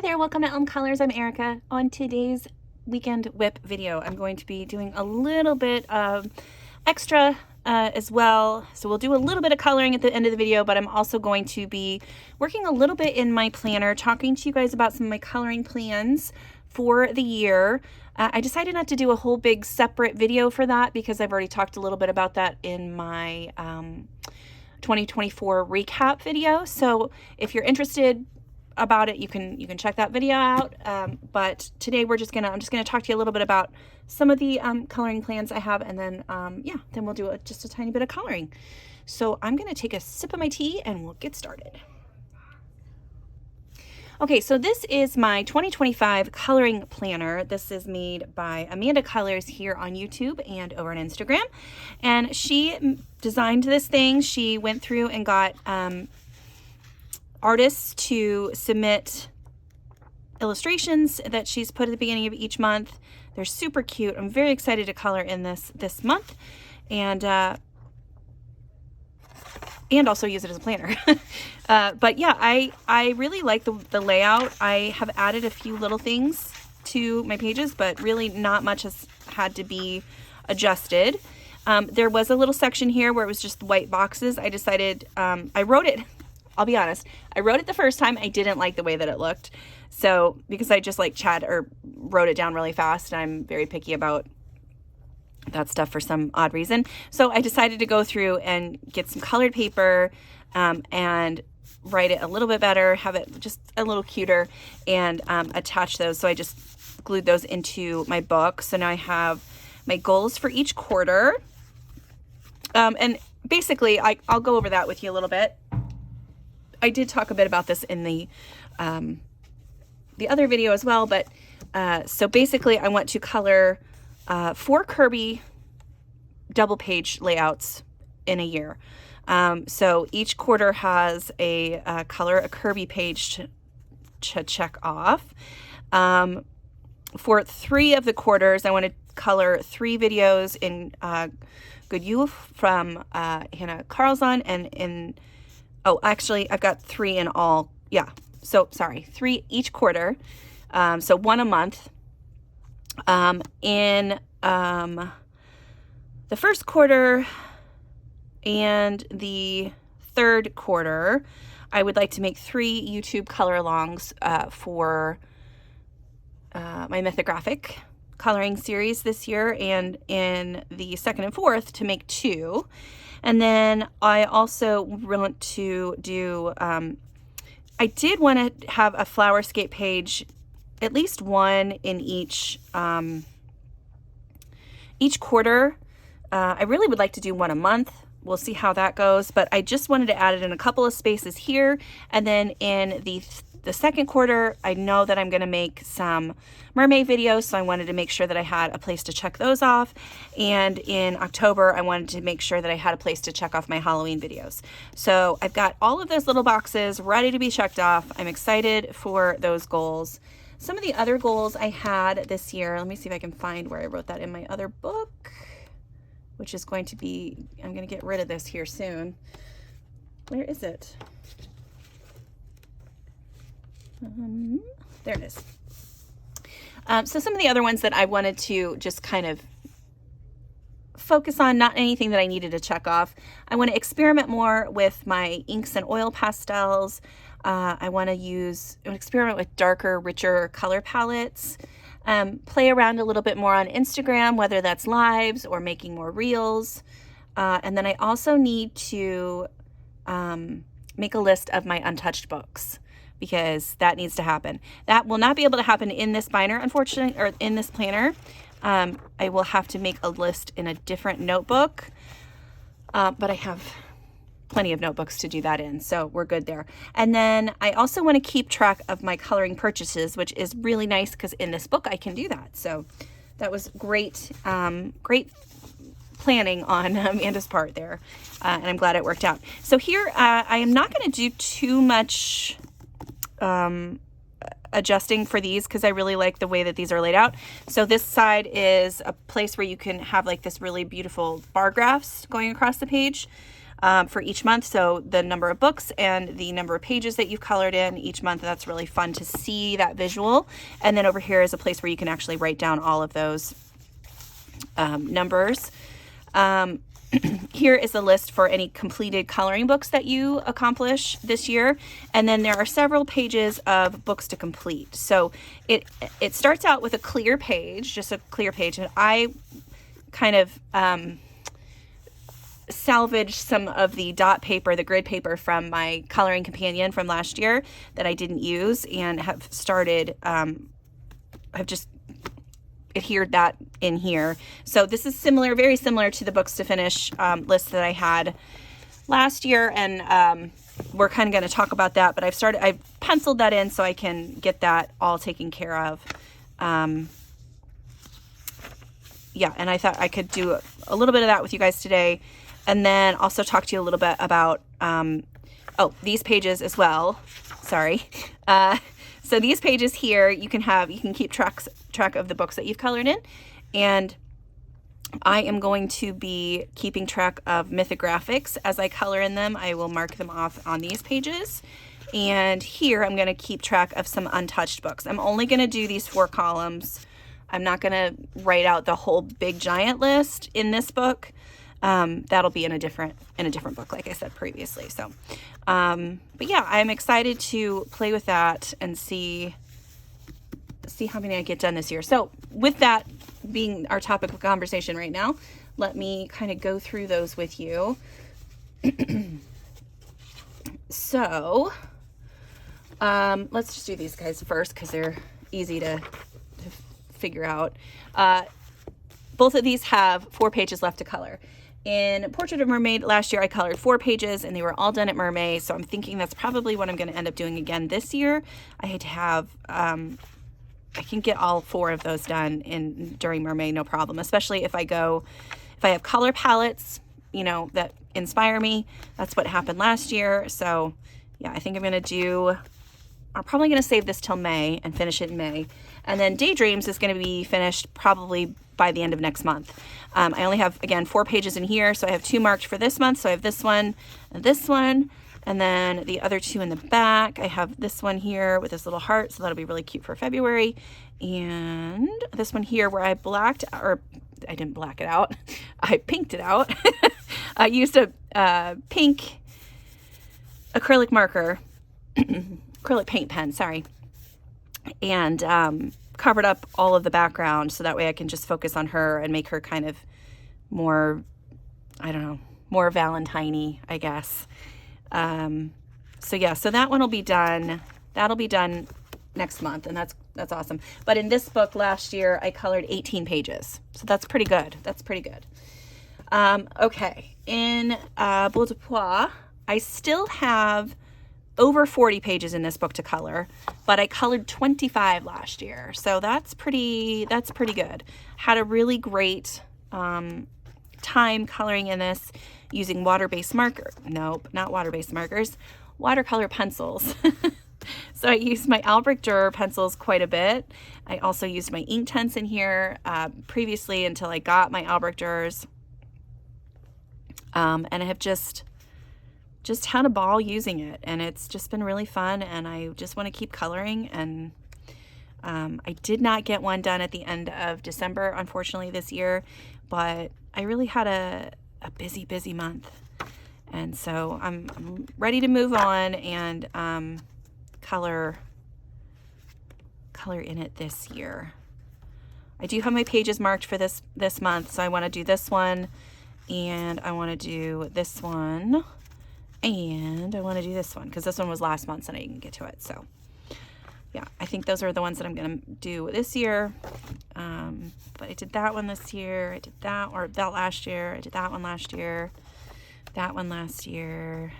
there, welcome to Elm Colors. I'm Erica. On today's weekend whip video, I'm going to be doing a little bit of extra as well. So we'll do a little bit of coloring at the end of the video, but I'm also going to be working a little bit in my planner, talking to you guys about some of my coloring plans for the year. I decided not to do a whole big separate video for that because I've already talked a little bit about that in my 2024 recap video. So if you're interested about it, you can check that video out. But today I'm just gonna talk to you a little bit about some of the coloring plans I have, and then yeah, then we'll do just a tiny bit of coloring. So I'm gonna take a sip of my tea and we'll get started. Okay, so this is my 2025 coloring planner. This is made by Amanda Colors here on YouTube and over on Instagram. And she designed this thing. She went through and got artists to submit illustrations that she's put at the beginning of each month. They're super cute. I'm very excited to color in this month, and also use it as a planner. But yeah, I really like the layout. I have added a few little things to my pages, but really not much has had to be adjusted. There was a little section here where it was just white boxes. I decided, I wrote it, I'll be honest, I wrote it the first time. I didn't like the way that it looked. So because I just like wrote it down really fast, and I'm very picky about that stuff for some odd reason. So I decided to go through and get some colored paper and write it a little bit better, have it just a little cuter, and attach those. So I just glued those into my book. So now I have my goals for each quarter. And basically I'll go over that with you a little bit. I did talk a bit about this in the other video as well, but so basically I want to color 4 Kirby double page layouts in a year. So each quarter has a color a Kirby page to check off. For 3 of the quarters, I want to color 3 videos in Good You from Hannah Carlson, and in oh, actually, I've got 3 in all. Yeah, so sorry, 3 each quarter. So 1 a month. In the first quarter and the third quarter, I would like to make 3 YouTube color alongs for my Mythographic coloring series this year, and in the second and fourth to make 2. And then I also want to do, I did want to have a flowerscape page, at least 1 in each quarter. I really would like to do 1 a month. We'll see how that goes, but I just wanted to add it in a couple of spaces here. And then in the second quarter, I know that I'm going to make some mermaid videos, so I wanted to make sure that I had a place to check those off. And in October, I wanted to make sure that I had a place to check off my Halloween videos. So I've got all of those little boxes ready to be checked off. I'm excited for those goals. Some of the other goals I had this year, let me see if I can find where I wrote that in my other book, which is going to be, I'm going to get rid of this here soon. Where is it? There it is. So some of the other ones that I wanted to just kind of focus on, not anything that I needed to check off. I want to experiment more with my inks and oil pastels. I want to experiment with darker, richer color palettes. Play around a little bit more on Instagram, whether that's lives or making more reels. And then I also need to make a list of my untouched books, because that needs to happen. That will not be able to happen in this binder, unfortunately, or in this planner. I will have to make a list in a different notebook, but I have plenty of notebooks to do that in, so we're good there. And then I also want to keep track of my coloring purchases, which is really nice because in this book I can do that. So that was great, great planning on Amanda's part there, and I'm glad it worked out. So here I am not going to do too much adjusting for these because I really like the way that these are laid out. So this side is a place where you can have like this really beautiful bar graphs going across the page. for each month. So the number of books and the number of pages that you've colored in each month. That's really fun to see that visual. And then over here is a place where you can actually write down all of those numbers. Here is a list for any completed coloring books that you accomplish this year. And then there are several pages of books to complete. So it starts out with a clear page, just a clear page. And I kind of salvaged some of the dot paper, the grid paper from my coloring companion from last year that I didn't use, and have started, I've just adhered that in here. So this is similar, very similar to the books to finish list that I had last year, and we're kind of going to talk about that, but I've penciled that in so I can get that all taken care of. Yeah, and I thought I could do a little bit of that with you guys today, and then also talk to you a little bit about these pages as well. Sorry. So these pages here, you can keep track of the books that you've colored in, and I am going to be keeping track of mythographics as I color in them. I will mark them off on these pages, and here I'm going to keep track of some untouched books. I'm only going to do these 4 columns. I'm not going to write out the whole big giant list in this book. That'll be in a different book, like I said previously. So, but yeah, I'm excited to play with that and see how many I get done this year. So with that being our topic of conversation right now, let me kind of go through those with you. So, let's just do these guys first because they're easy to figure out. Both of these have 4 pages left to color. In Portrait of Mermaid last year, I colored 4 pages and they were all done at Mermaid. So I'm thinking that's probably what I'm going to end up doing again this year. I had to have, I can get all 4 of those done during Mermaid, no problem. Especially if I have color palettes, that inspire me. That's what happened last year. So yeah, I think I'm probably going to save this till May and finish it in May. And then Daydreams is going to be finished probably by the end of next month. I only have, again, 4 pages in here, so I have 2 marked for this month. So I have this one, and then the other 2 in the back. I have this one here with this little heart, so that'll be really cute for February. And this one here where I didn't black it out. I pinked it out. I used a pink acrylic marker, acrylic paint pen, sorry, and covered up all of the background so that way I can just focus on her and make her kind of more, more Valentine-y, I guess. So yeah, so that one will be done. That'll be done next month, and that's awesome. But in this book last year, I colored 18 pages, so that's pretty good. Okay, in Boule de Pois, I still have over 40 pages in this book to color, but I colored 25 last year. So that's pretty good. Had a really great time coloring in this using water-based watercolor pencils. So I used my Albrecht Dürer pencils quite a bit. I also used my Inktense in here previously until I got my Albrecht Dürers. And I have just had a ball using it, and it's just been really fun, and I just want to keep coloring. And I did not get one done at the end of December, unfortunately, this year, but I really had a busy month, and so I'm ready to move on and color in it this year. I do have my pages marked for this month, so I want to do this one, and I want to do this one, and I want to do this one because this one was last month and I didn't get to it. So yeah, I think those are the ones that I'm going to do this year. But I did that one this year. I did that last year. I did that one last year. That one last year.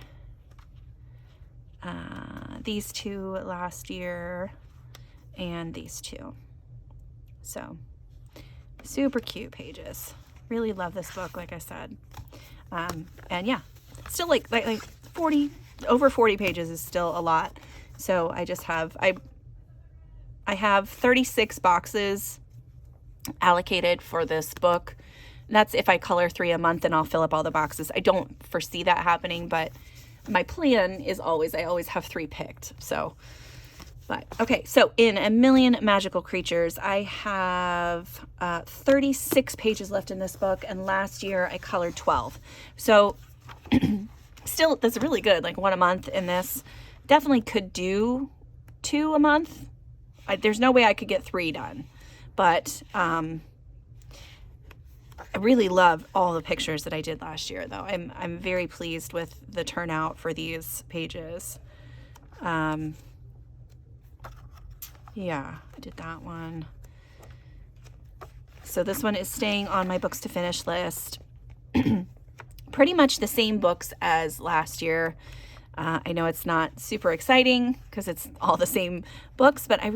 These 2 last year, and these 2. So super cute pages. Really love this book, like I said. And yeah, still like 40, over 40 pages is still a lot. So I just have, I have 36 boxes allocated for this book That's if I color 3 a month and I'll fill up all the boxes. I don't foresee that happening, but my plan is always, I always have 3 picked. So, but okay. So in A Million Magical Creatures, I have 36 pages left in this book. And last year I colored 12. So still, that's really good. Like 1 a month in this. Definitely could do 2 a month. There's no way I could get 3 done, but I really love all the pictures that I did last year, though. I'm very pleased with the turnout for these pages. Yeah, I did that one. So this one is staying on my books to finish list. Pretty much the same books as last year. I know it's not super exciting because it's all the same books, but I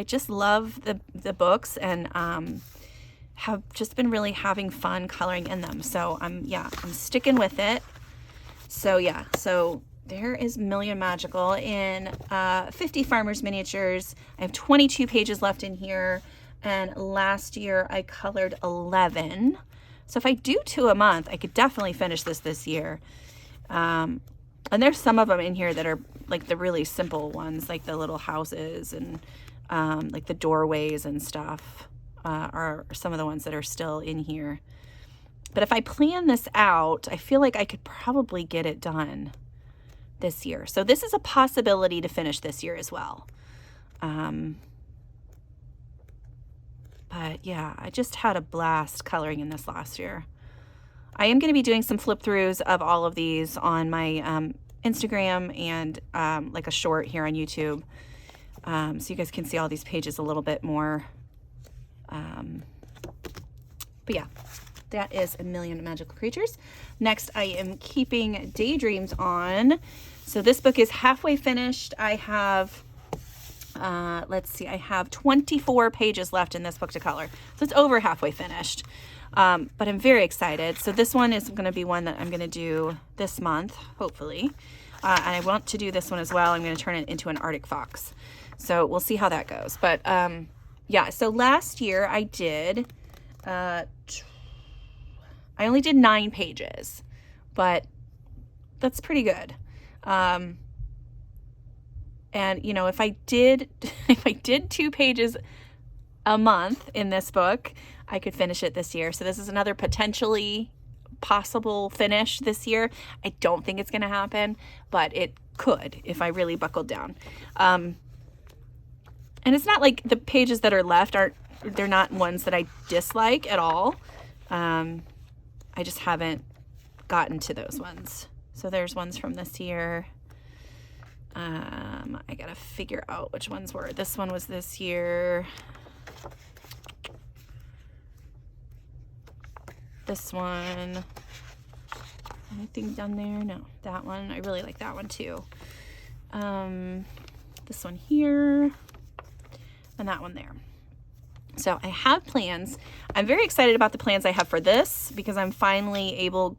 just love the books, and have just been really having fun coloring in them. So I'm sticking with it. So yeah, so there is Million Magical in 50 Farmers Miniatures. I have 22 pages left in here, and last year I colored 11. So if I do 2 a month, I could definitely finish this year. And there's some of them in here that are like the really simple ones, like the little houses and like the doorways and stuff are some of the ones that are still in here. But if I plan this out, I feel like I could probably get it done this year. So this is a possibility to finish this year as well. But yeah, I just had a blast coloring in this last year. I am going to be doing some flip throughs of all of these on my Instagram and like a short here on YouTube. So you guys can see all these pages a little bit more. But yeah, that is A Million Magical Creatures. Next, I am keeping Daydreams on. So this book is halfway finished. I have, let's see, I have 24 pages left in this book to color. So it's over halfway finished. But I'm very excited. So this one is going to be one that I'm going to do this month, hopefully. And I want to do this one as well. I'm going to turn it into an Arctic Fox. So we'll see how that goes. But yeah, so last year I did, I only did 9 pages, but that's pretty good. And you know, if I did 2 pages a month in this book, I could finish it this year. So this is another potentially possible finish this year. I don't think it's going to happen, but it could if I really buckled down. And it's not like the pages that are left they're not ones that I dislike at all. I just haven't gotten to those ones. So there's ones from this year. I got to figure out which ones were. This one was this year. This one, anything done there? No, that one, I really like that one too. This one here, and that one there. So I have plans. I'm very excited about the plans I have for this because I'm finally able,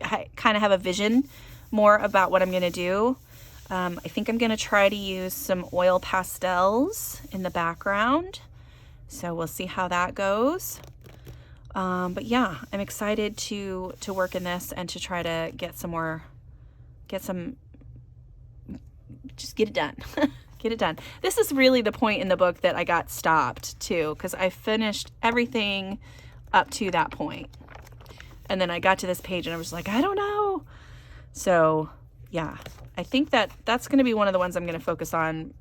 I kind of have a vision more about what I'm going to do. I think I'm going to try to use some oil pastels in the background. So we'll see how that goes. But yeah, I'm excited to work in this and to try to just get it done. Get it done. This is really the point in the book that I got stopped too, because I finished everything up to that point. And then I got to this page and I was like, I don't know. So yeah, I think that's going to be one of the ones I'm going to focus on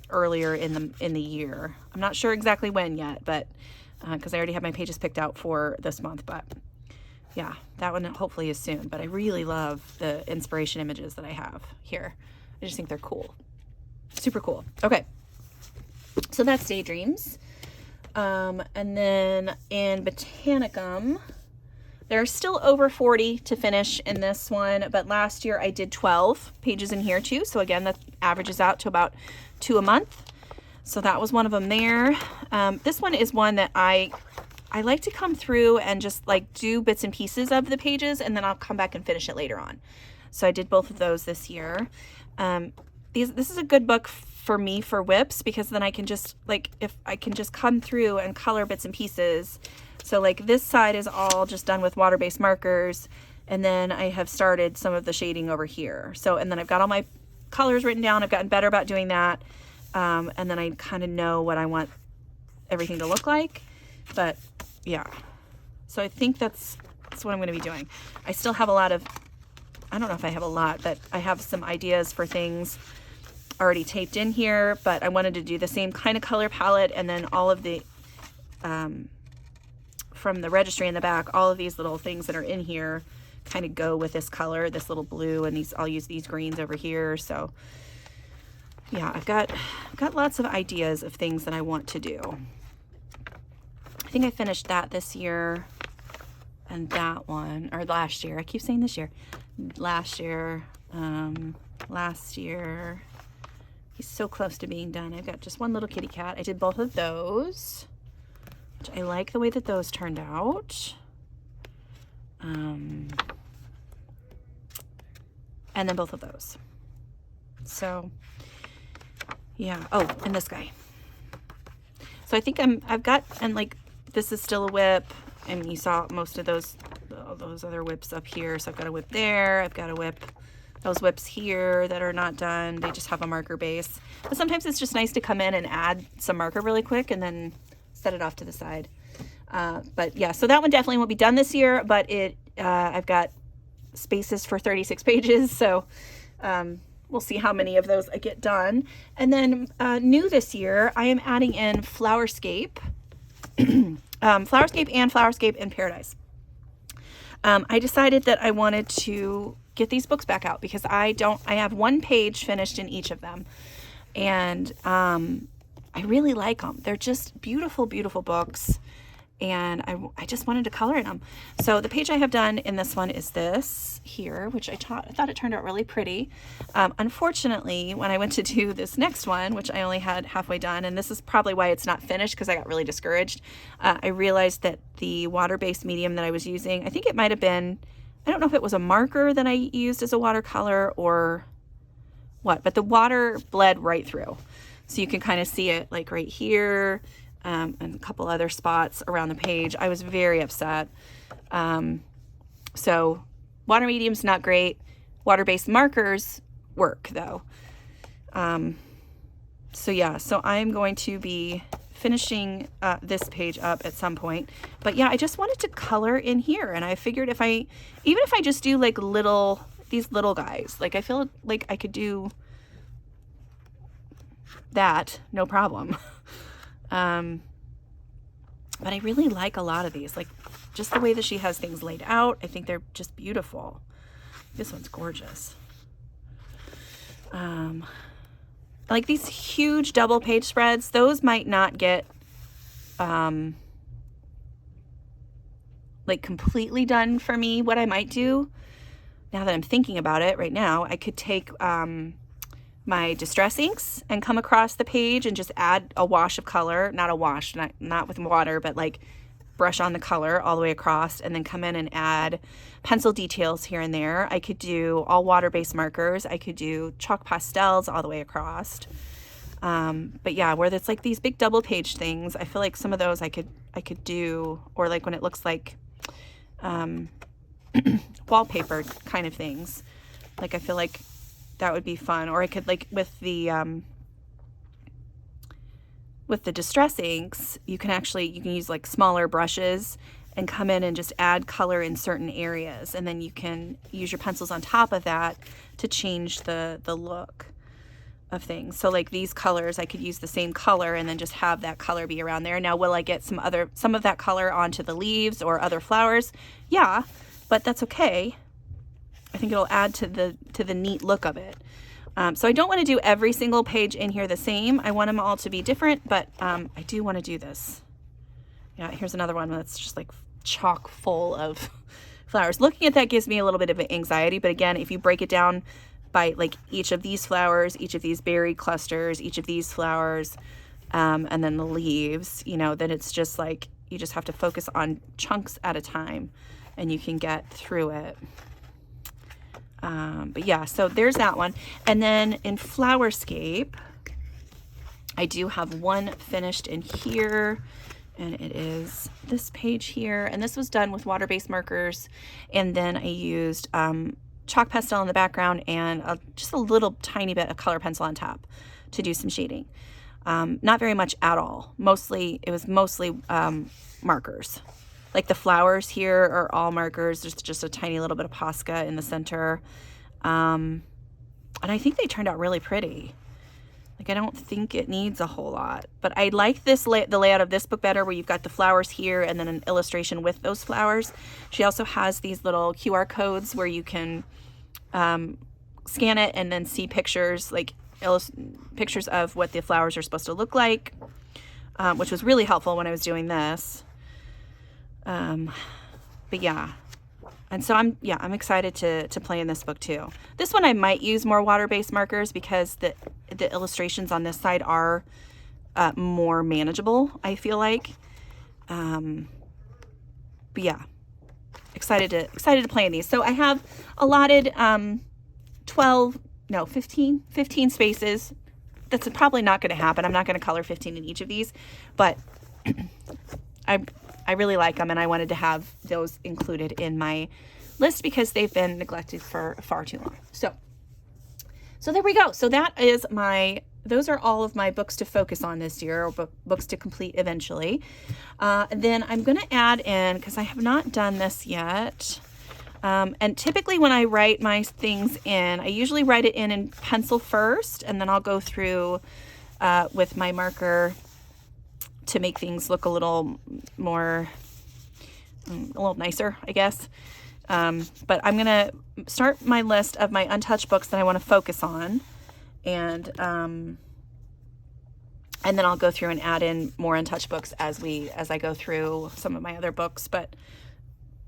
earlier in the year. I'm not sure exactly when yet, but because I already have my pages picked out for this month, but yeah, that one hopefully is soon. But I really love the inspiration images that I have here. I just think they're cool. Super cool. Okay. So that's Daydreams. And then in Botanicum, there are still over 40 to finish in this one, but last year I did 12 pages in here too. So again, that averages out to about 2 a month. So that was one of them there. This one is one that I like to come through and just like do bits and pieces of the pages, and then I'll come back and finish it later on. So I did both of those this year. This is a good book for me for whips, because then I can just like, if I can just come through and color bits and pieces. So like this side is all just done with water-based markers. And then I have started some of the shading over here. So, and then I've got all my colors written down. I've gotten better about doing that. And then I kind of know what I want everything to look like. But yeah, so I think that's what I'm going to be doing. I still have a lot of, I don't know if I have a lot, but I have some ideas for things already taped in here, but I wanted to do the same kind of color palette, and then all of the, from the registry in the back, all of these little things that are in here kind of go with this color, this little blue, and these, I'll use these greens over here. So yeah, I've got lots of ideas of things that I want to do. I think I finished that this year, and that one, or last year. I keep saying this year. Last year. He's so close to being done. I've got just one little kitty cat. I did both of those, which I like the way that those turned out. And then both of those. So yeah. Oh, and this guy. So I think I've got, and like, this is still a whip, and you saw most of those other whips up here. So I've got a whip there. I've got a whip, those whips here that are not done. They just have a marker base. But sometimes it's just nice to come in and add some marker really quick and then set it off to the side. But yeah, so that one definitely won't be done this year, but I've got spaces for 36 pages. So we'll see how many of those I get done. And then new this year, I am adding in Flowerscape. Flowerscape and Flowerscape in Paradise. I decided that I wanted to get these books back out because I have one page finished in each of them. And I really like them. They're just beautiful, beautiful books. And I just wanted to color in them. So the page I have done in this one is this here, which I thought it turned out really pretty. Unfortunately, when I went to do this next one, which I only had halfway done, and this is probably why it's not finished because I got really discouraged, I realized that the water-based medium that I was using, I think it might have been, I don't know if it was a marker that I used as a watercolor or what, but the water bled right through. So you can kind of see it like right here, and a couple other spots around the page. I was very upset. So water medium's not great. Water-based markers work though. So yeah, so I'm going to be finishing this page up at some point. But yeah, I just wanted to color in here, and I figured even if I just do like these little guys, like I feel like I could do that, no problem. But I really like a lot of these, like just the way that she has things laid out. I think they're just beautiful. This one's gorgeous. Like these huge double page spreads, those might not get like completely done for me. What I might do, now that I'm thinking about it right now, I could take my distress inks and come across the page and just add a wash of color, not a wash, not with water, but like brush on the color all the way across, and then come in and add pencil details here and there. I could do all water-based markers. I could do chalk pastels all the way across. But yeah, where it's like these big double page things, I feel like some of those I could do, or like when it looks like wallpaper kind of things. Like I feel like that would be fun. Or I could, like with the distress inks, you can use like smaller brushes and come in and just add color in certain areas, and then you can use your pencils on top of that to change the look of things. So like these colors, I could use the same color and then just have that color be around there. Now, will I get some of that color onto the leaves or other flowers? Yeah, but that's okay. I think it'll add to the neat look of it. So I don't want to do every single page in here the same. I want them all to be different, but I do want to do this. Yeah, here's another one that's just like chock full of flowers. Looking at that gives me a little bit of anxiety, but again, if you break it down by like each of these flowers, each of these berry clusters, each of these flowers, and then the leaves, then it's just like you just have to focus on chunks at a time and you can get through it. But yeah, so there's that one. And then in Flowerscape, I do have one finished in here, and it is this page here. And this was done with water-based markers. And then I used chalk pastel in the background and just a little tiny bit of color pencil on top to do some shading. Not very much at all. It was mostly markers. Like the flowers here are all markers. There's just a tiny little bit of Posca in the center. And I think they turned out really pretty. Like, I don't think it needs a whole lot, but I like the layout of this book better, where you've got the flowers here and then an illustration with those flowers. She also has these little QR codes where you can scan it and then see pictures, like pictures of what the flowers are supposed to look like, which was really helpful when I was doing this. But yeah, and so I'm excited to play in this book too. This one I might use more water-based markers because the illustrations on this side are more manageable, I feel like. But yeah, excited to play in these. So I have allotted 15 spaces. That's probably not going to happen. I'm not going to color 15 in each of these, but I really like them, and I wanted to have those included in my list because they've been neglected for far too long. So there we go. So those are all of my books to focus on this year, or books to complete eventually. Then I'm going to add in, because I have not done this yet, and typically when I write my things in, I usually write it in pencil first, and then I'll go through with my marker to make things look a little nicer, I guess. But I'm going to start my list of my untouched books that I want to focus on. And then I'll go through and add in more untouched books as I go through some of my other books. But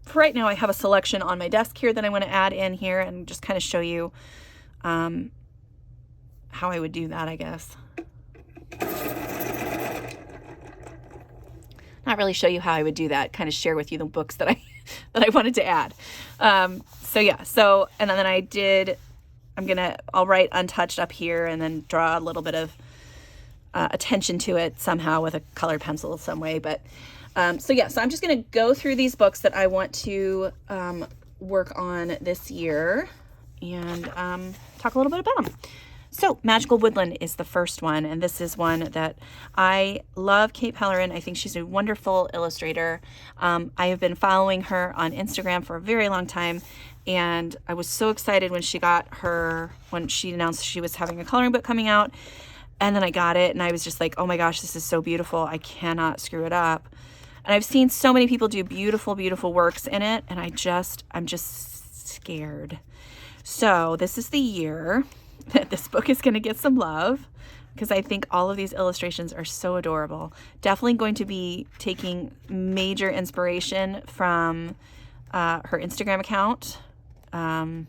for right now, I have a selection on my desk here that I want to add in here and just kind of show you how I would do that, I guess. Not really show you how I would do that, kind of share with you the books that I wanted to add. And then I'll write untouched up here and then draw a little bit of attention to it somehow with a colored pencil some way. But so I'm just going to go through these books that I want to work on this year and talk a little bit about them. So Magical Woodland is the first one, and this is one that I love. Kate Pellerin. I think she's a wonderful illustrator. I have been following her on Instagram for a very long time, and I was so excited when she announced she was having a coloring book coming out, and then I got it, and I was just like, oh my gosh, this is so beautiful. I cannot screw it up. And I've seen so many people do beautiful, beautiful works in it, and I'm just scared. So this is the year that this book is going to get some love, because I think all of these illustrations are so adorable. Definitely going to be taking major inspiration from her Instagram account to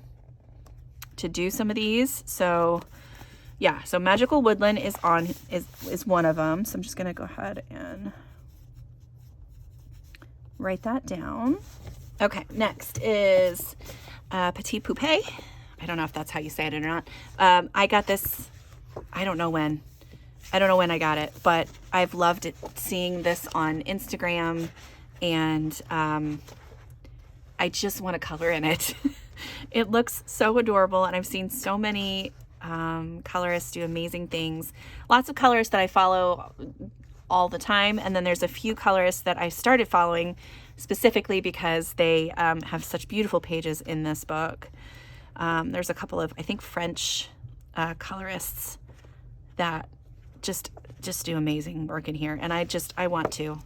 do some of these. So yeah, so Magical Woodland is one of them. So I'm just going to go ahead and write that down. Okay, next is Petit Poupée. I don't know if that's how you say it or not. I got this, I don't know when I got it, but I've loved it, seeing this on Instagram, and I just want to color in it. It looks so adorable, and I've seen so many colorists do amazing things. Lots of colorists that I follow all the time, and then there's a few colorists that I started following specifically because they have such beautiful pages in this book. There's a couple of, I think, French colorists that just do amazing work in here, and I want to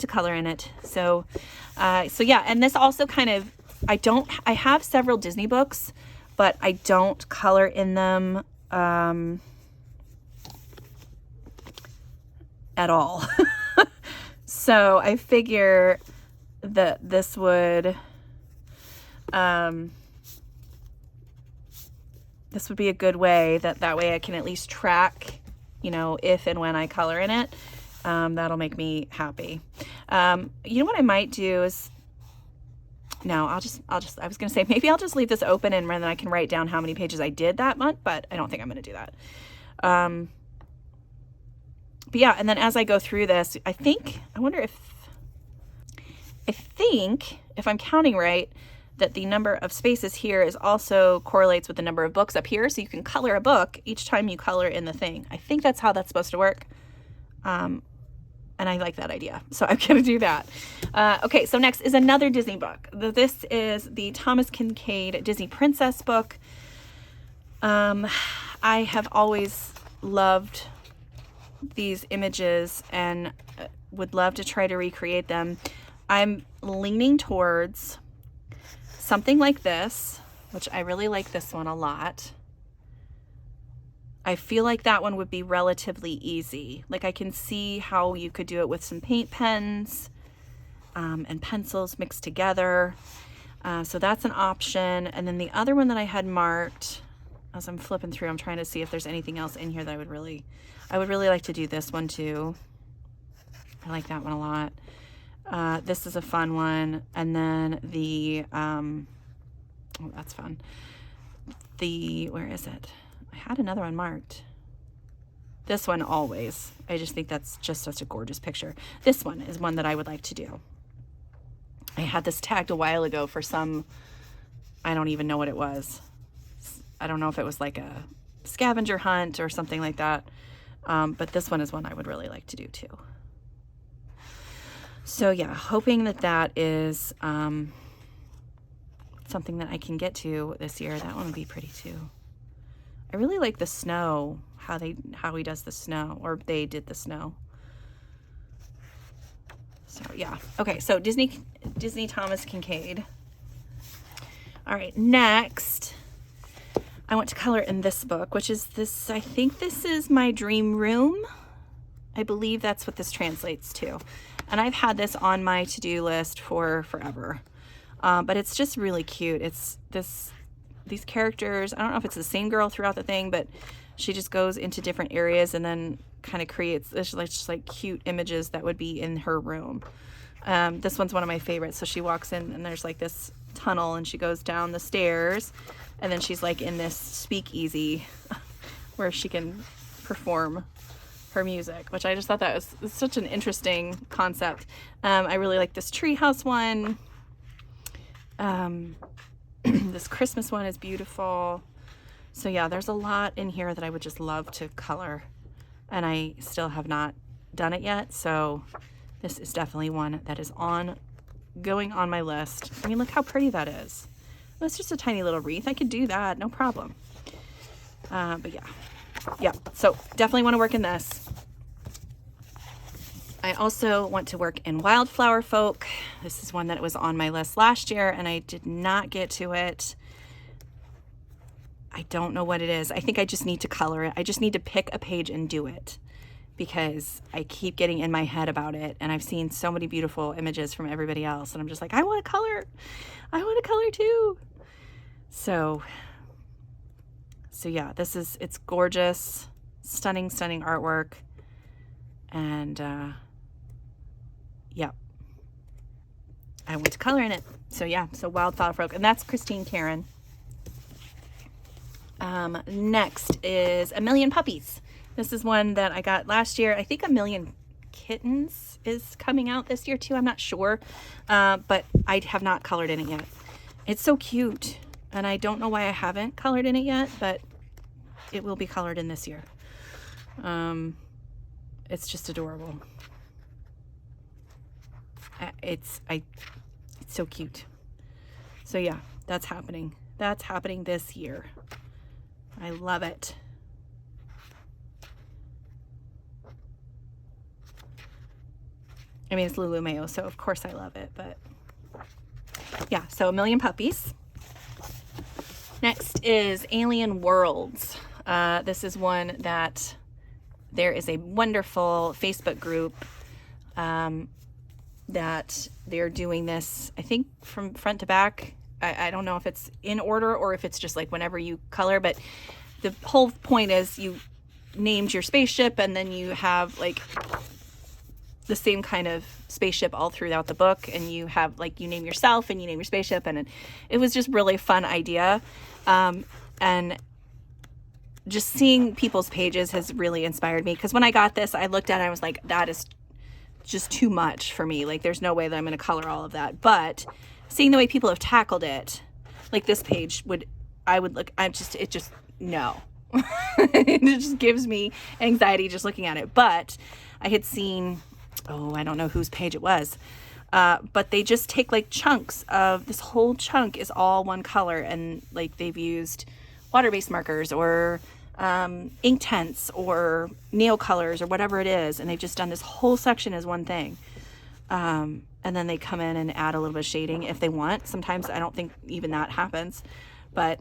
color in it. So yeah, and this also kind of, I have several Disney books, but I don't color in them at all. So I figure that this would be a good way, that way I can at least track, if and when I color in it. That'll make me happy. You know what I might do is, no, I was going to say, maybe I'll just leave this open and then I can write down how many pages I did that month, but I don't think I'm going to do that. yeah, and then as I go through this, I think if I'm counting right, that the number of spaces here is also correlates with the number of books up here. So you can color a book each time you color in the thing. I think that's how that's supposed to work. And I like that idea. So I'm going to do that. Okay, so next is another Disney book. This is the Thomas Kincaid Disney Princess book. I have always loved these images and would love to try to recreate them. I'm leaning towards something like this, which I really like this one a lot. I feel like that one would be relatively easy. Like I can see how you could do it with some paint pens and pencils mixed together. So that's an option. And then the other one that I had marked, as I'm flipping through, I'm trying to see if there's anything else in here that I would really like to do this one too. I like that one a lot. This is a fun one. And then the, oh, that's fun. Where is it? I had another one marked. This one always. I just think that's just such a gorgeous picture. This one is one that I would like to do. I had this tagged a while ago for some, I don't even know what it was. I don't know if it was like a scavenger hunt or something like that. But this one is one I would really like to do too. So yeah, hoping that that is something that I can get to this year. That one would be pretty too. I really like the snow, how he does the snow, or they did the snow. So yeah. Okay, so Disney Thomas Kincaid. All right, next I want to color in this book, which is this, I think this is My Dream Room. I believe that's what this translates to. And I've had this on my to-do list for forever. But it's just really cute. It's these characters, I don't know if it's the same girl throughout the thing, but she just goes into different areas and then kind of creates this just like cute images that would be in her room. This one's one of my favorites. So she walks in and there's like this tunnel and she goes down the stairs and then she's like in this speakeasy where she can perform her music, which I just thought that was such an interesting concept. I really like this treehouse one. This Christmas one is beautiful. So yeah, there's a lot in here that I would just love to color, and I still have not done it yet. So this is definitely one that is going on my list. I mean, look how pretty that is. Well, it's just a tiny little wreath. I could do that, no problem. But yeah, so definitely want to work in this. I also want to work in Wildflower Folk. This is one that was on my list last year and I did not get to it. I don't know what it is. I think I just need to color it. I just need to pick a page and do it because I keep getting in my head about it and I've seen so many beautiful images from everybody else and I'm just like, I want to color. I want to color too. So yeah, it's gorgeous, stunning artwork. And yeah, I want to color in it. So yeah, so Wildflower Folk, and that's Christine Karen. Next is A Million Puppies. This is one that I got last year. I think A Million Kittens is coming out this year too. I'm not sure, but I have not colored in it yet. It's so cute, and I don't know why I haven't colored in it yet, but it will be colored in this year. It's just adorable. It's so cute. So yeah, that's happening. That's happening this year. I love it. I mean, it's Lulu Mayo, so of course I love it, but yeah, so A Million Puppies. Next is Alien Worlds. This is one that there is a wonderful Facebook group that they're doing this, I think from front to back. I don't know if it's in order or if it's just like whenever you color, but the whole point is you named your spaceship and then you have like the same kind of spaceship all throughout the book, and you have like, you name yourself and you name your spaceship, and it was just really fun idea. And just seeing people's pages has really inspired me, because when I got this, I looked at it and I was like, that is just too much for me. Like, there's no way that I'm going to color all of that. But seeing the way people have tackled it, like this page it just, no. It just gives me anxiety just looking at it. But I had seen, I don't know whose page it was, but they just take like chunks of, this whole chunk is all one color, and like they've used water-based markers or ink tints or nail colors or whatever it is, and they've just done this whole section as one thing. And then they come in and add a little bit of shading if they want. Sometimes I don't think even that happens, but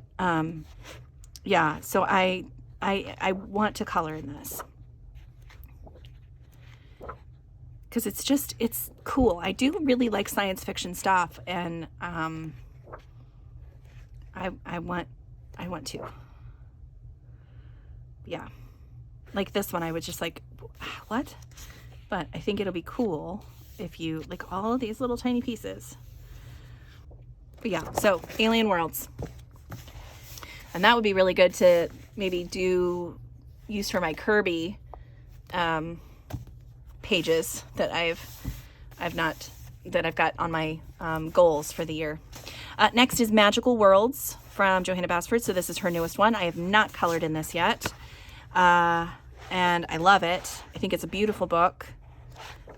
yeah, so I want to color in this because it's cool. I do really like science fiction stuff, and I want to. Yeah, like this one I was just like, what? But I think it'll be cool if you like all of these little tiny pieces. But yeah, so Alien Worlds, and that would be really good to maybe use for my Kirby pages that I've got on my goals for the year. Next is Magical Worlds from Johanna Basford. So this is her newest one. I have not colored in this yet. And I love it. I think it's a beautiful book.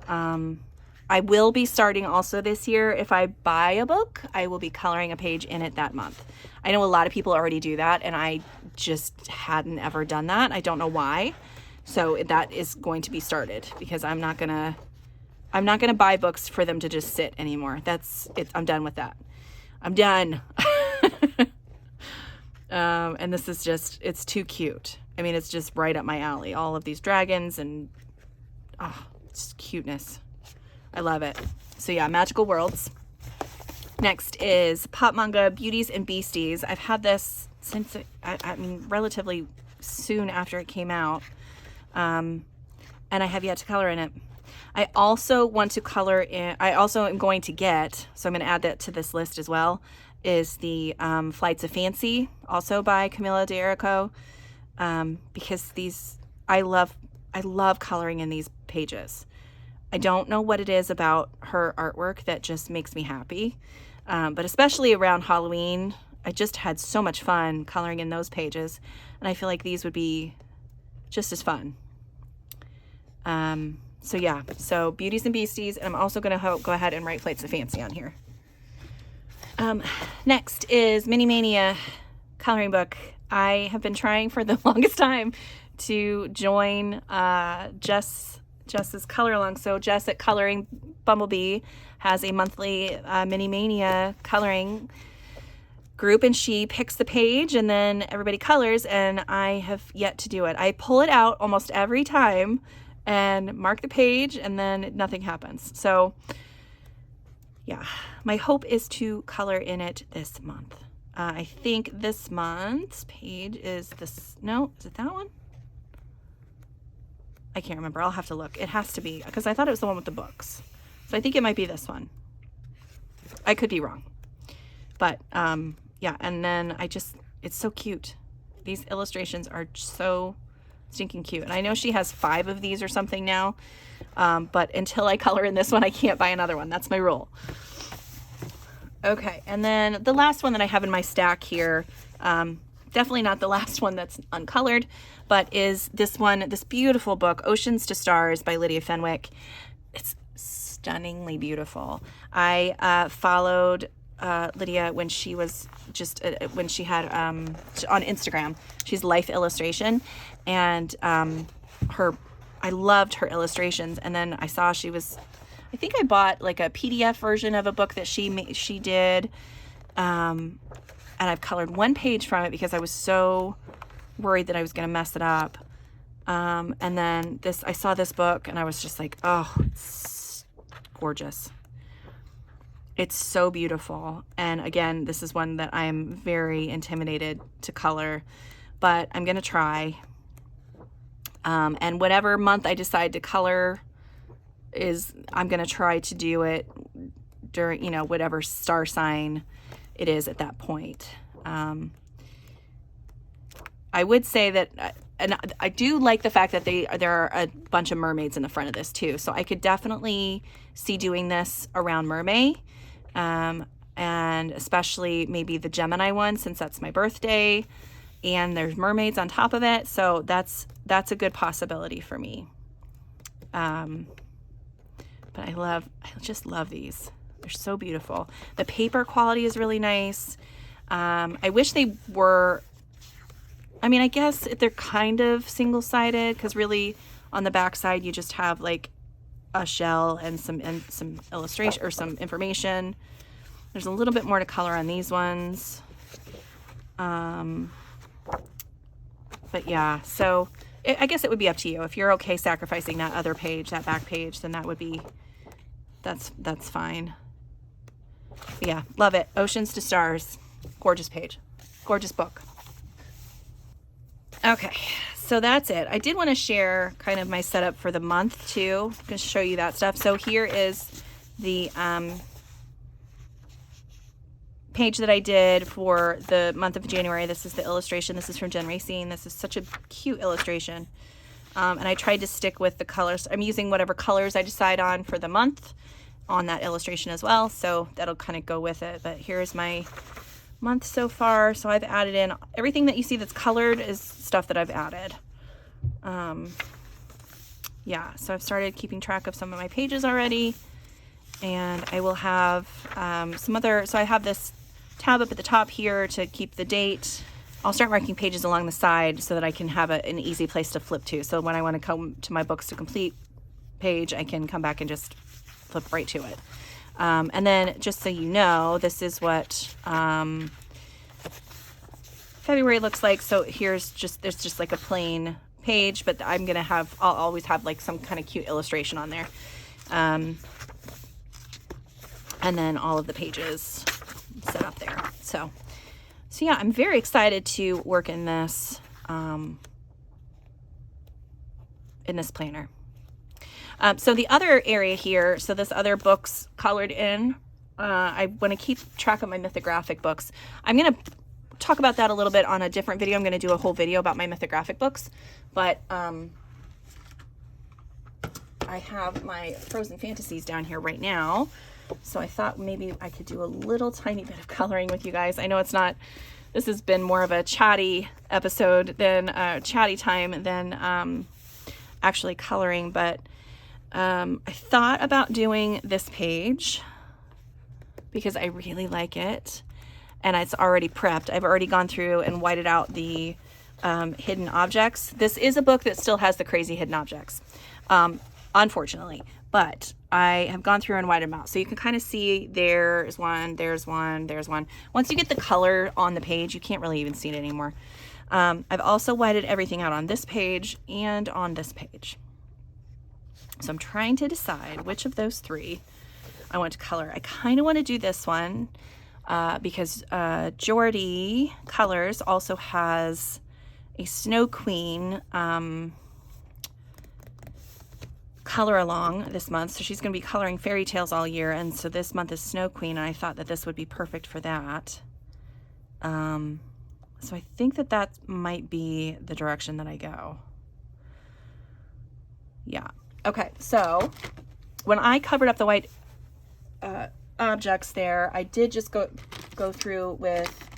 I will be starting also this year. If I buy a book, I will be coloring a page in it that month. I know a lot of people already do that, and I just hadn't ever done that. I don't know why. So that is going to be started, because I'm not gonna buy books for them to just sit anymore. That's it. I'm done with that. I'm done. And this is just, it's too cute. I mean, it's just right up my alley. All of these dragons and, it's cuteness. I love it. So yeah, Magical Worlds. Next is Pop Manga Beauties and Beasties. I've had this since, I mean, relatively soon after it came out. And I have yet to color in it. I also want to color in, I also am going to get, so I'm going to add that to this list as well, is the Flights of Fancy, also by Camilla D'Erico, because these, I love coloring in these pages. I don't know what it is about her artwork that just makes me happy, but especially around Halloween, I just had so much fun coloring in those pages, and I feel like these would be just as fun. So yeah, so Beauties and Beasties, and I'm also going to go ahead and write Flights of Fancy on here. Next is Mini Mania coloring book. I have been trying for the longest time to join Jess's color along. So Jess at Coloring Bumblebee has a monthly Mini Mania coloring group, and she picks the page and then everybody colors, and I have yet to do it. I pull it out almost every time and mark the page, and then nothing happens. So yeah, my hope is to color in it this month. I think this month's page is this, no, is it that one? I can't remember. I'll have to look. It has to be, because I thought it was the one with the books. So I think it might be this one. I could be wrong. But yeah, and then it's so cute. These illustrations are so stinking cute. And I know she has 5 of these or something now, but until I color in this one, I can't buy another one. That's my rule. Okay, and then the last one that I have in my stack here, definitely not the last one that's uncolored, but is this one, this beautiful book, Oceans to Stars by Lydia Fenwick. It's stunningly beautiful. I followed Lydia when she was just, when she had, on Instagram, she's Life Illustration, and I loved her illustrations, and then I saw she was, I think I bought like a PDF version of a book that she did, and I've colored one page from it because I was so worried that I was going to mess it up. And then I saw this book and I was just like, oh, it's gorgeous. It's so beautiful. And again, this is one that I'm very intimidated to color, but I'm going to try. And whatever month I decide to color I'm going to try to do it during, whatever star sign it is at that point. I I would say that, and I do like the fact that there are a bunch of mermaids in the front of this too. So I could definitely see doing this around Mermaid, and especially maybe the Gemini one, since that's my birthday, and there's mermaids on top of it. So that's a good possibility for me. But I just love these. They're so beautiful. The paper quality is really nice. I wish they were, I mean, I guess they're kind of single-sided, because really on the back side you just have like a shell and some illustration or some information. There's a little bit more to color on these ones. But yeah, so I guess it would be up to you. If you're okay sacrificing that other page, that back page, then that would be, that's fine. But yeah, love it. Oceans to Stars. Gorgeous page. Gorgeous book. Okay, so that's it. I did want to share kind of my setup for the month too. I'm going to show you that stuff. So here is the page that I did for the month of January. This is the illustration. This is from Jen Racine. This is such a cute illustration. And I tried to stick with the colors. I'm using whatever colors I decide on for the month on that illustration as well. So that'll kind of go with it. But here's my month so far. So I've added in everything that you see that's colored is stuff that I've added. Yeah, so I've started keeping track of some of my pages already, and I will have some other, so I have this tab up at the top here to keep the date. I'll start marking pages along the side so that I can have an easy place to flip to. So when I want to come to my books to complete page, I can come back and just flip right to it. And then just so you know, this is what February looks like. So here's there's just like a plain page, but I'm going to have, I'll always have like some kind of cute illustration on there. And then all of the pages set up there. So yeah, I'm very excited to work in this planner. So the other area here, so this other books colored in, I want to keep track of my Mythographic books. I'm going to talk about that a little bit on a different video. I'm going to do a whole video about my Mythographic books, but I have my Frozen Fantasies down here right now. So I thought maybe I could do a little tiny bit of coloring with you guys. I know it's not, this has been more of a chatty episode than chatty time than actually coloring, but I thought about doing this page because I really like it, and it's already prepped. I've already gone through and whited out the hidden objects. This is a book that still has the crazy hidden objects, unfortunately, but I have gone through and whited them out. So you can kind of see there's one, there's one, there's one. Once you get the color on the page, you can't really even see it anymore. I've also whited everything out on this page and on this page. So I'm trying to decide which of those three I want to color. I kind of want to do this one because Jordy Colors also has a Snow Queen color along this month. So she's going to be coloring fairy tales all year. And so this month is Snow Queen, and I thought that this would be perfect for that. So I think that might be the direction that I go. Yeah. Okay, so when I covered up the white objects there, I did just go through with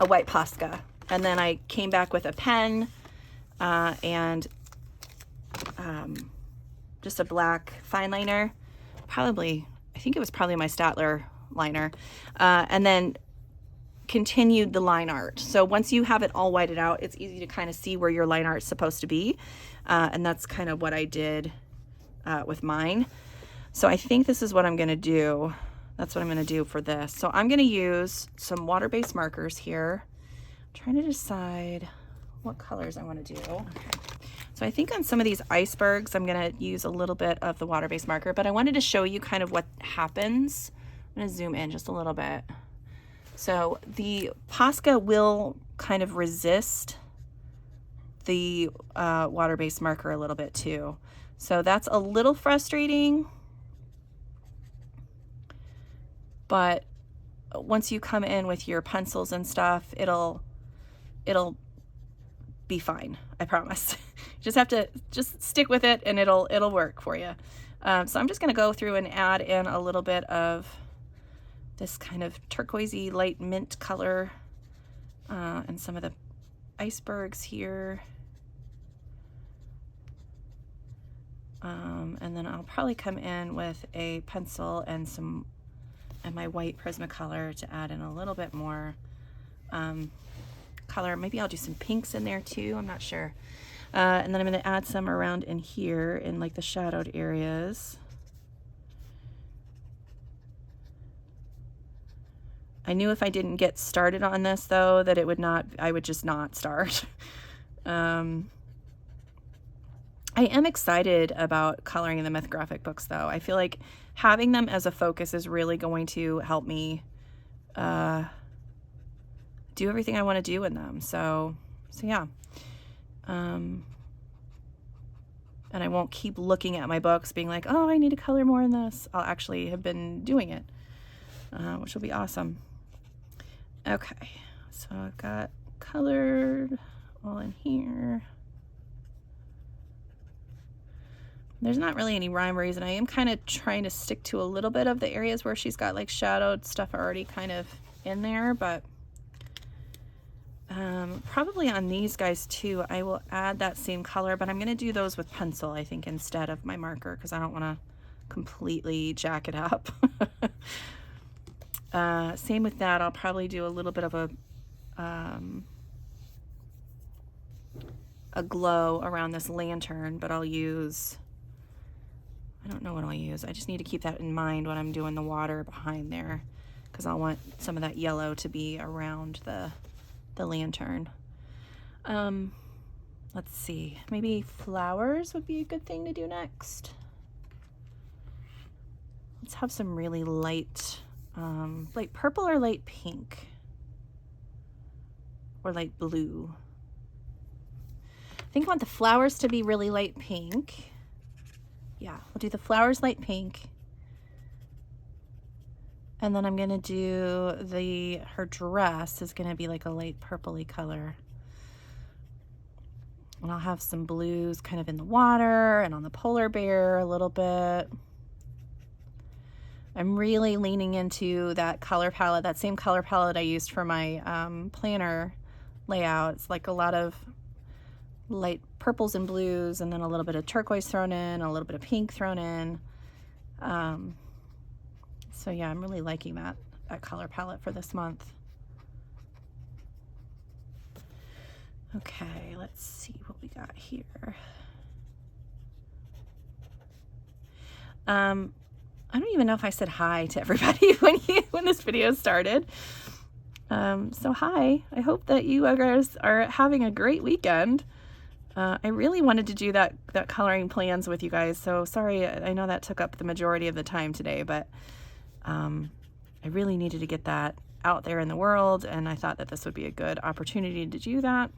a white Posca, and then I came back with a pen and just a black fine liner. I think it was probably my Statler liner, and then continued the line art. So once you have it all whited out, it's easy to kind of see where your line art is supposed to be. And that's kind of what I did with mine. So I think this is what I'm going to do. That's what I'm going to do for this. So I'm going to use some water-based markers here. I'm trying to decide what colors I want to do. Okay. So I think on some of these icebergs, I'm going to use a little bit of the water-based marker, but I wanted to show you kind of what happens. I'm going to zoom in just a little bit. So the Posca will kind of resist the water-based marker a little bit too. So that's a little frustrating, but once you come in with your pencils and stuff, it'll it'll be fine. I promise. Just have to just stick with it and it'll work for you. So I'm just going to go through and add in a little bit of this kind of turquoisey light mint color and some of the icebergs here. And then I'll probably come in with a pencil and my white Prismacolor to add in a little bit more color. Maybe I'll do some pinks in there too, I'm not sure. And then I'm going to add some around in here in like the shadowed areas. I knew if I didn't get started on this though that I would just not start. I am excited about coloring in the Mythographic books though. I feel like having them as a focus is really going to help me do everything I want to do in them. So yeah. And I won't keep looking at my books being like, oh, I need to color more in this. I'll actually have been doing it, which will be awesome. Okay, so I've got colored all in here. There's not really any rhyme or reason. I am kind of trying to stick to a little bit of the areas where she's got like shadowed stuff already kind of in there, but probably on these guys too, I will add that same color, but I'm going to do those with pencil, I think, instead of my marker, because I don't want to completely jack it up. Same with that. I'll probably do a little bit of a glow around this lantern, but I'll use, I don't know what I'll use. I just need to keep that in mind when I'm doing the water behind there, because I'll want some of that yellow to be around the lantern. Let's see, maybe flowers would be a good thing to do next. Let's have some really light purple or light pink or light blue. I think I want the flowers to be really light pink. Yeah, we'll do the flowers light pink. And then I'm going to do her dress is going to be like a light purpley color. And I'll have some blues kind of in the water and on the polar bear a little bit. I'm really leaning into that color palette, that same color palette I used for my planner layout. It's like a lot of light purples and blues, and then a little bit of turquoise thrown in, a little bit of pink thrown in. So yeah, I'm really liking that color palette for this month. Okay, let's see what we got here. I don't even know if I said hi to everybody when this video started. So hi, I hope that you guys are having a great weekend. I really wanted to do that coloring plans with you guys, so sorry, I know that took up the majority of the time today, but I really needed to get that out there in the world, and I thought that this would be a good opportunity to do that.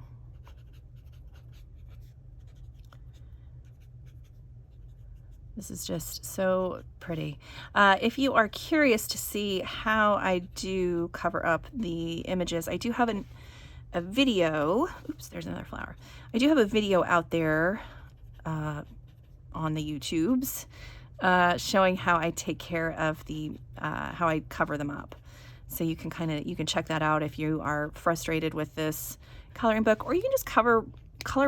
This is just so pretty. If you are curious to see how I do cover up the images, I do have a video. Oops, there's another flower. I do have a video out there on the YouTubes showing how I take care of how I cover them up. So you can check that out if you are frustrated with this coloring book, or you can just color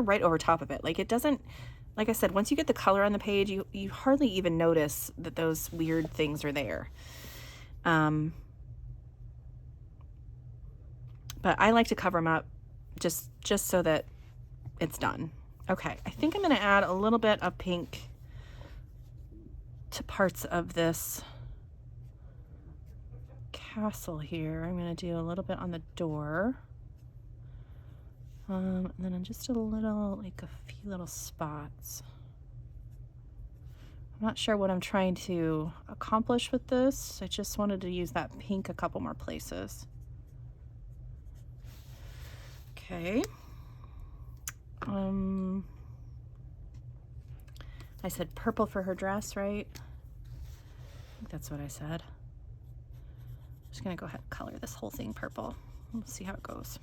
right over top of it. Like, it doesn't, like I said, once you get the color on the page, you hardly even notice that those weird things are there. But I like to cover them up just so that it's done. Okay, I think I'm going to add a little bit of pink to parts of this castle here. I'm going to do a little bit on the door. And then just a few little spots. I'm not sure what I'm trying to accomplish with this. I just wanted to use that pink a couple more places. Okay. I said purple for her dress, right? I think that's what I said. I'm just gonna go ahead and color this whole thing purple. We'll see how it goes.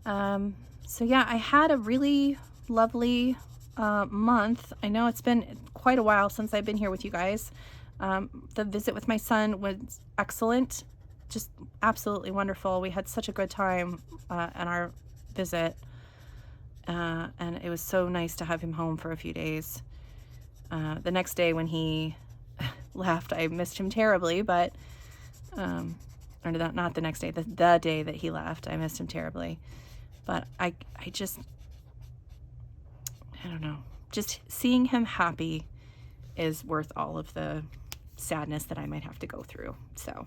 So yeah, I had a really lovely month. I know it's been quite a while since I've been here with you guys. The visit with my son was excellent, just absolutely wonderful. We had such a good time on our visit, and it was so nice to have him home for a few days. The next day when he left, I missed him terribly, but or not the next day, the day that he left, I missed him terribly. But I don't know, just seeing him happy is worth all of the sadness that I might have to go through. So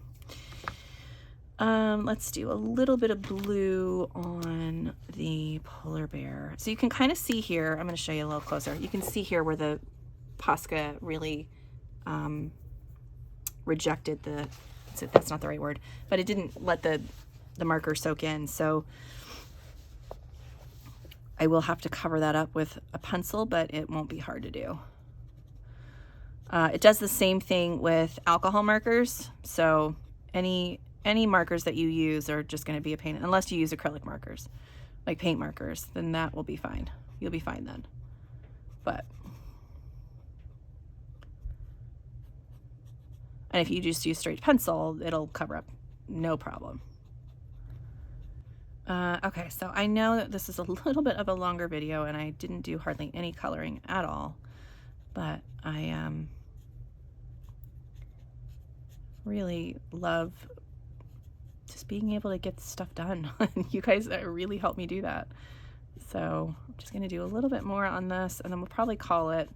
let's do a little bit of blue on the polar bear. So you can kind of see here, I'm going to show you a little closer. You can see here where the Posca really rejected that's not the right word, but it didn't let the marker soak in. So I will have to cover that up with a pencil, but it won't be hard to do. It does the same thing with alcohol markers. So any markers that you use are just going to be a pain, unless you use acrylic markers, like paint markers, then that will be fine. You'll be fine then. And if you just use straight pencil, it'll cover up, no problem. Okay, so I know that this is a little bit of a longer video and I didn't do hardly any coloring at all, but I really love just being able to get stuff done. You guys really helped me do that. So I'm just going to do a little bit more on this and then we'll probably call it.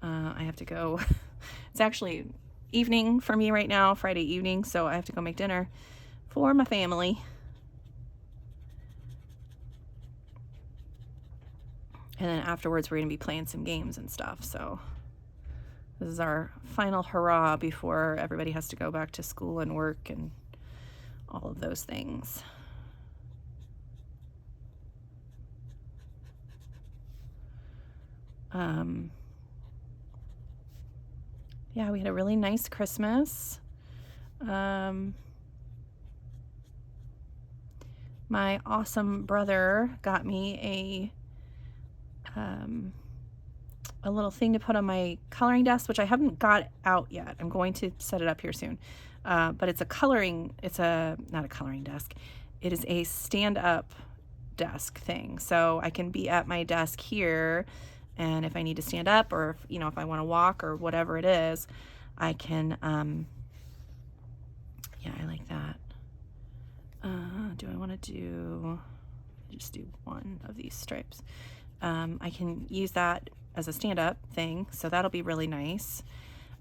I have to go. It's actually evening for me right now, Friday evening, so I have to go make dinner for my family. And then afterwards, we're going to be playing some games and stuff. So this is our final hurrah before everybody has to go back to school and work and all of those things. Yeah, we had a really nice Christmas. My awesome brother got me a little thing to put on my coloring desk, which I haven't got out yet. I'm going to set it up here soon. But it's not a coloring desk. It is a stand-up desk thing. So I can be at my desk here, and if I need to stand up or if I want to walk or whatever it is, I can, yeah, I like that. Do I want to just do one of these stripes? I can use that as a stand-up thing, so that'll be really nice.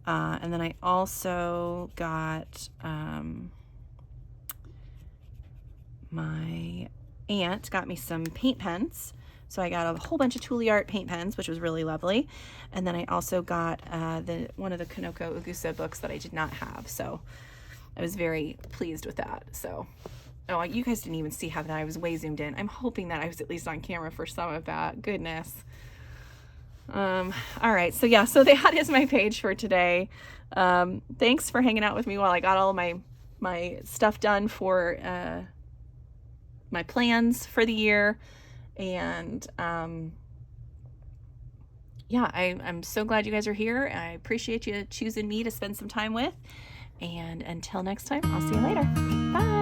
And then I also got, my aunt got me some paint pens. So I got a whole bunch of Toolie paint pens, which was really lovely. And then I also got one of the Kanoko Ugusa books that I did not have. So I was very pleased with that. So, oh, you guys didn't even see how that I was way zoomed in. I'm hoping that I was at least on camera for some of that. Goodness. All right. So yeah, so that is my page for today. Thanks for hanging out with me while I got all my stuff done for my plans for the year. And yeah, I'm so glad you guys are here. I appreciate you choosing me to spend some time with. And until next time, I'll see you later. Bye.